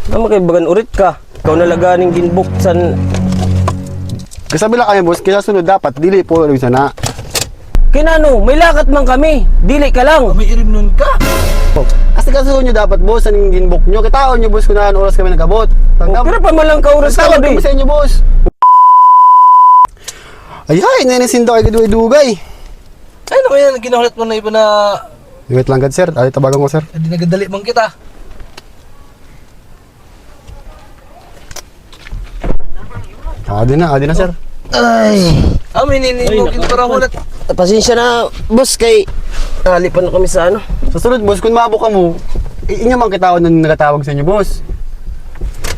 Naman kay bagan urit ka. Ikaw nalaganing ginbuksan. Kasabi lang kami boss, kaya sunod dapat dili po rin sana. Kinano, may lakat man kami. Dili ka lang. May irim nun ka. Kasi kasunod nyo dapat boss, anong ginbook nyo. Kitaon nyo boss kung naan oras kami nagabot. Pero pa man lang ka oras ka Tawag di. kami sa inyo boss. Ay ay, nanisindo kay dugay. Ano kaya ginahulat mo na iba na Wait lang gad sir, ay tabagan ko sir. hindi nagadali man kita. Adi na sir. Ay. May ninimogin para hulat. Pasensya na, boss, kay nalipan na kami sa ano. Sa sunod boss, kung mabok ka mo, inyo man kitaon na nagatawag sa inyo boss.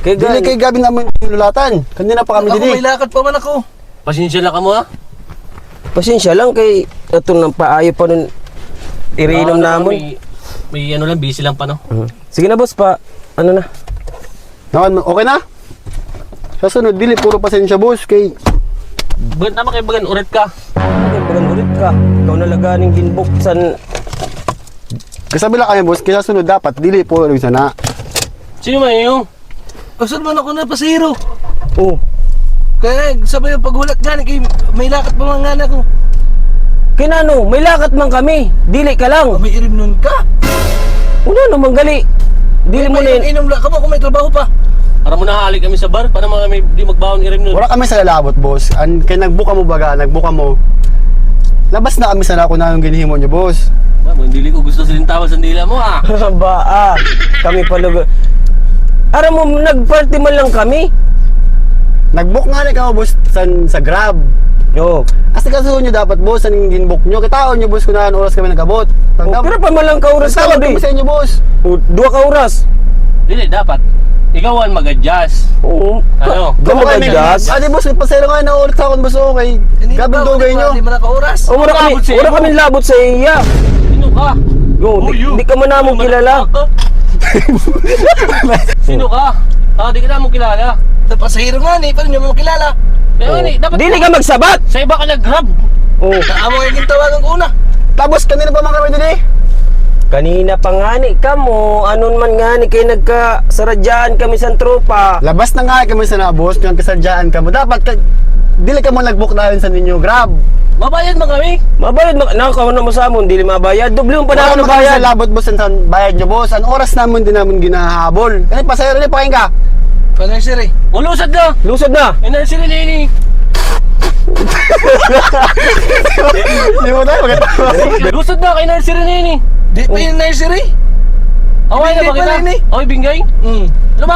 Kay Dili kay gabi naman lulatan. Kanina pa kami Ako may dili. lakad pa man ako. Pasensya na ka mo ha. Pasensya lang kay itong nang paayo pa nun irinom namon. May ano lang, busy lang pa no. Sige na, boss, pa. Ano na? Naman, okay na? Sa sunod, dili puro pasensya boss kay Ba't naman kay bagan urit ka? Kay bagan urit ka. Ikaw nalaganing ginbuksan. kasabi lang kami boss, kaya sunod dapat dili puro rin sana. Sino man yun? Saan man ako na pasiro? Oh. Kaya sabay yung paghulat gani kay may lakad pa man nga ako. Kinano, may lakat man kami. Dili ka lang. May irim nun ka. Una naman gali. Dili mo na yun. Inom lang ka mo kung may trabaho pa. Para mo nahalik kami sa bar, para mga kami di magbaon irim nun. Wala kami sa lalabot boss. Kaya nagbuka mo baga, nagbuka mo. Labas na kami sana kung anong ginihimo nyo boss. Ba, hindi ko gusto silintawan sa dila mo ha. Ba, kami pala. Aram mo, nag-party man lang kami. Nagbook nga na ikaw boss sa Grab. Oo. Kasi kasunod nyo dapat boss, anong ginbook nyo. Kitaon nyo boss kung naan oras kami nagabot. Pero pa man lang ka oras ka Tawag di. kami sa inyo boss. Dua ka oras. Dili, dapat. Ikaw ang mag-adjust. Oo. Ano? Ka mag-adjust. Adi boss, pasayro nga na ulit sa akin boss okay. Gabing dugay nyo. Hindi man ako oras. O, wala kami labot sa iya. Sino ka? Yo, di ka man namong kilala. Sino ka? Di ka namin kilala. Pasahero nga ni, pero hindi mo kilala. Pero dapat Dili ka magsabat. sa iba ka nag-grab. Oo. Amo yung tawagan ko una. Tapos kanina pa mga kami din eh. Kanina pa nga ni kamo, anon man nga ni kay nagkasaradyan kami sa tropa. Labas na nga kami sa na boss, yung kasadyaan ka mo. Dapat dili ka mo nagbook dahil sa ninyo Grab. Mabayad mo kami. Mabayad nakaw na mo sa amon, dili mabayad. Doble mo pa na Wala ako naman kami sa bayad. labot boss, ang bayad nyo boss. Ang oras naman din namin ginahabol. Kaya pasayro ni pakain ka. Panasir eh. Ulusad na. Lusod na. Inasili na yun eh. Hindi mo tayo magkatawa. Lusad na kay nursery na yun eh. Di pa yung nursery? Okay na Bingay ba kita? pala yun eh. Okay, bingay? Hmm.